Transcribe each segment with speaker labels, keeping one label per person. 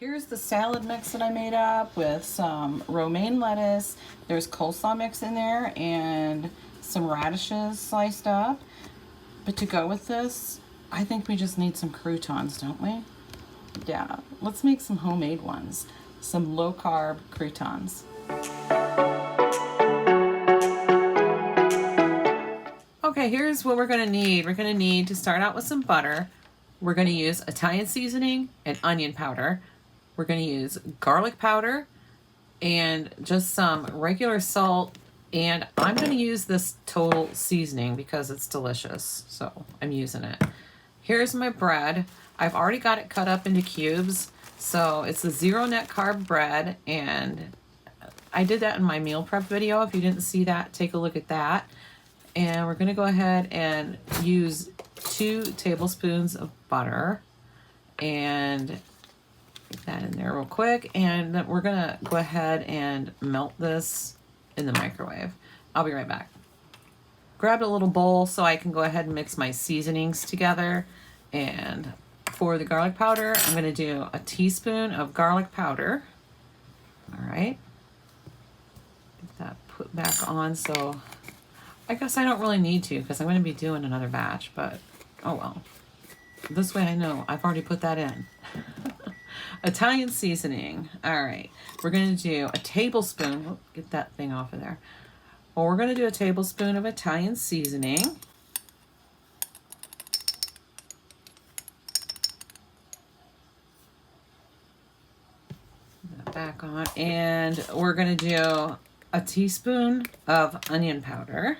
Speaker 1: Here's the salad mix that I made up with some romaine lettuce. There's coleslaw mix in there and some radishes sliced up. But to go with this, I think we just need some croutons, don't we? Yeah, let's make some homemade ones. Some low carb croutons. Okay, here's what we're gonna need. We're gonna need to start out with some butter. We're gonna use Italian seasoning and onion powder. We're gonna use garlic powder and just some regular salt. And I'm gonna use this total seasoning because it's delicious. So I'm using it. Here's my bread. I've already got it cut up into cubes. So it's a 0 net carb bread. And I did that in my meal prep video. If you didn't see that, take a look at that. And we're gonna go ahead and use 2 tablespoons of butter and get that in there real quick. And then we're gonna go ahead and melt this in the microwave. I'll be right back. Grabbed a little bowl so I can go ahead and mix my seasonings together. And for the garlic powder, I'm gonna do a teaspoon of garlic powder. All right, get that put back on. So I guess I don't really need to because I'm going to be doing another batch, but oh well. This way I know I've already put that in. Italian seasoning. All right. We're going to do a tablespoon. Oh, get that thing off of there. Well, we're going to do a tablespoon of Italian seasoning. Put that back on. And we're going to do a teaspoon of onion powder.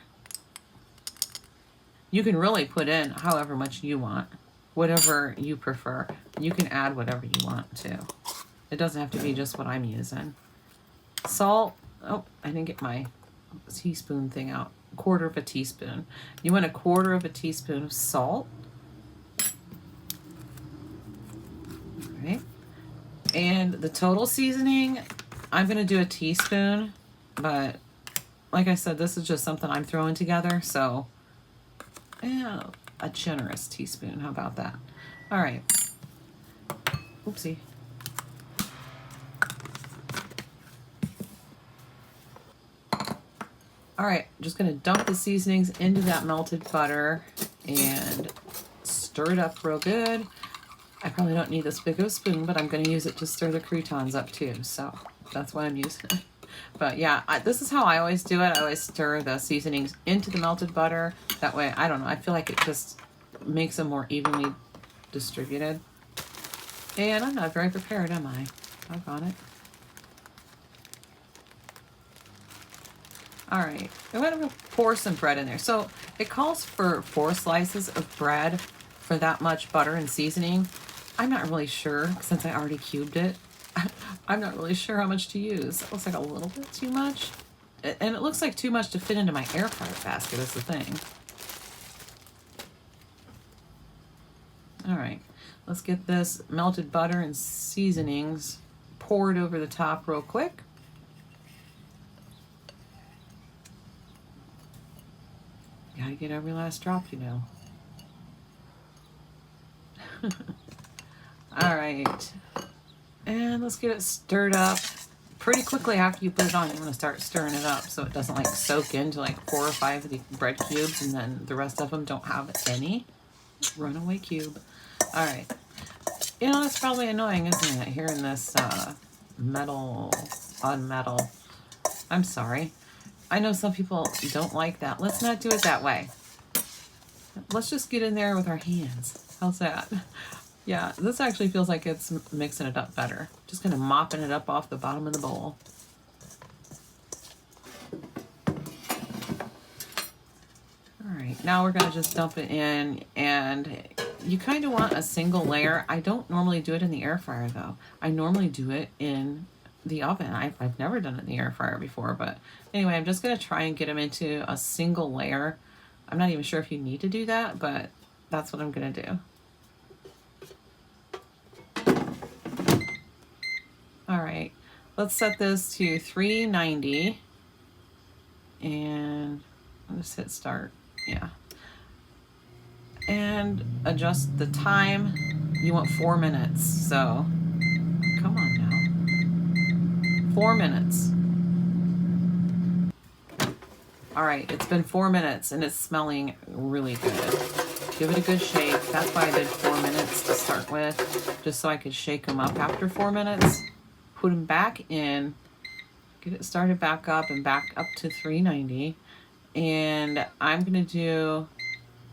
Speaker 1: You can really put in however much you want, whatever you prefer. You can add whatever you want to. It doesn't have to be just what I'm using. Salt. Oh, I didn't get my teaspoon thing out. 1/4 of a teaspoon. You want 1/4 of a teaspoon of salt. All right. And the total seasoning, I'm going to do a teaspoon, but like I said, this is just something I'm throwing together, so yeah, a generous teaspoon. How about that? All right. Oopsie. All right, just gonna dump the seasonings into that melted butter and stir it up real good. I probably don't need this big of a spoon, but I'm gonna use it to stir the croutons up too, so that's why I'm using it. But yeah, this is how I always do it. I always stir the seasonings into the melted butter. That way, I don't know, I feel like it just makes them more evenly distributed. And I'm not very prepared, am I? Doggone it. All right, I'm gonna pour some bread in there. So it calls for 4 slices of bread for that much butter and seasoning. I'm not really sure, since I already cubed it. I'm not really sure how much to use. It looks like a little bit too much. And it looks like too much to fit into my air fryer basket is the thing. All right, let's get this melted butter and seasonings poured over the top real quick. Gotta get every last drop, you know. All right. And let's get it stirred up. Pretty quickly after you put it on, you want to start stirring it up so it doesn't like soak into like 4 or 5 of the bread cubes and then the rest of them don't have any. Runaway cube. All right. You know, that's probably annoying, isn't it? Hearing this metal on metal. I'm sorry. I know some people don't like that. Let's not do it that way. Let's just get in there with our hands. How's that? Yeah, this actually feels like it's mixing it up better. Just kind of mopping it up off the bottom of the bowl. All right, now we're gonna just dump it in, and you kind of want a single layer. I don't normally do it in the air fryer though. I normally do it in the oven. I've never done it in the air fryer before, but anyway, I'm just gonna try and get them into a single layer. I'm not even sure if you need to do that, but that's what I'm gonna do. All right, let's set this to 390 and I'll just hit start. Yeah. And adjust the time. You want 4 minutes, so come 4 minutes. All right, it's been 4 minutes and it's smelling really good. Give it a good shake. That's why I did 4 minutes to start with, just so I could shake them up after 4 minutes. Put them back in, get it started back up and back up to 390. And I'm gonna do,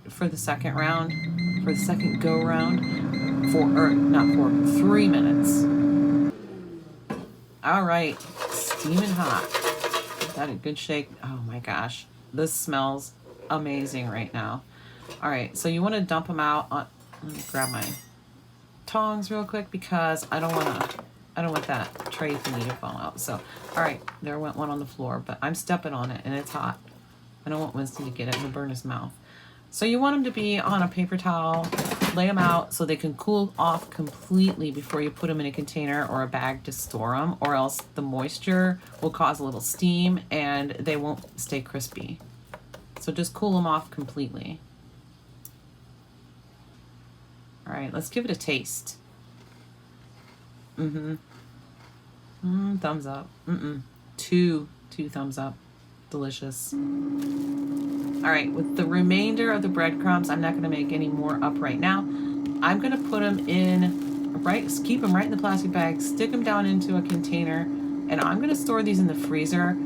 Speaker 1: for the second round, for the second go round, 3 minutes. All right, steaming hot. Give that a good shake. Oh my gosh, this smells amazing right now. All right, so you want to dump them out on, let me grab my tongs real quick because I don't want that tray thingy to fall out. So, all right, there went one on the floor, but I'm stepping on it and it's hot. I don't want Winston to get it and burn his mouth. So you want them to be on a paper towel, lay them out so they can cool off completely before you put them in a container or a bag to store them, or else the moisture will cause a little steam and they won't stay crispy. So just cool them off completely. All right, let's give it a taste. Thumbs up. Two thumbs up. Delicious. All right, with the remainder of the breadcrumbs, I'm not going to make any more up right now. I'm going to put them in, keep them right in the plastic bag, stick them down into a container, and I'm going to store these in the freezer.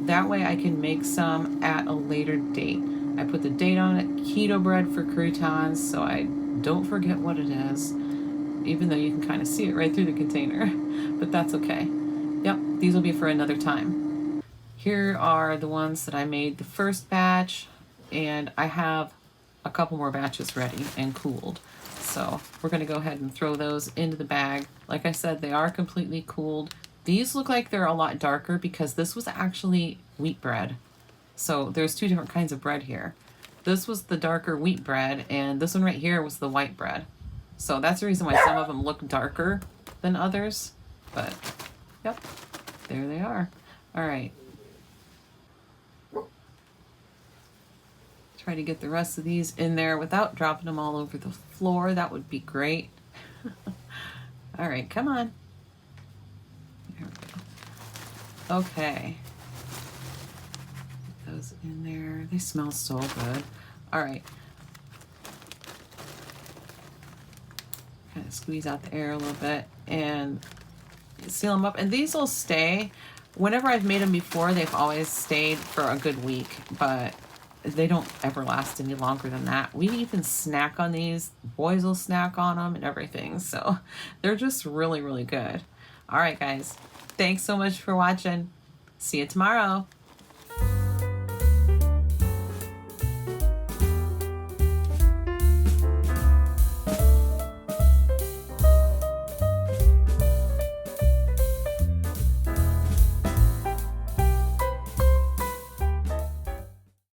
Speaker 1: That way I can make some at a later date. I put the date on it, keto bread for croutons, so I don't forget what it is, even though you can kind of see it right through the container, but that's okay. Yep, these will be for another time. Here are the ones that I made the first batch, and I have a couple more batches ready and cooled. So we're going to go ahead and throw those into the bag. Like I said, they are completely cooled. These look like they're a lot darker because this was actually wheat bread. So there's two different kinds of bread here. This was the darker wheat bread, and this one right here was the white bread. So that's the reason why some of them look darker than others. But, yep, there they are. All right. Try to get the rest of these in there without dropping them all over the floor. That would be great. All right, come on. There we go. Okay. Put those in there. They smell so good. All right. Kind of squeeze out the air a little bit and seal them up. And these will stay. Whenever I've made them before, they've always stayed for a good week, but they don't ever last any longer than that. We even snack on these. Boys will snack on them and everything. So they're just really, really good. All right, guys. Thanks so much for watching. See you tomorrow.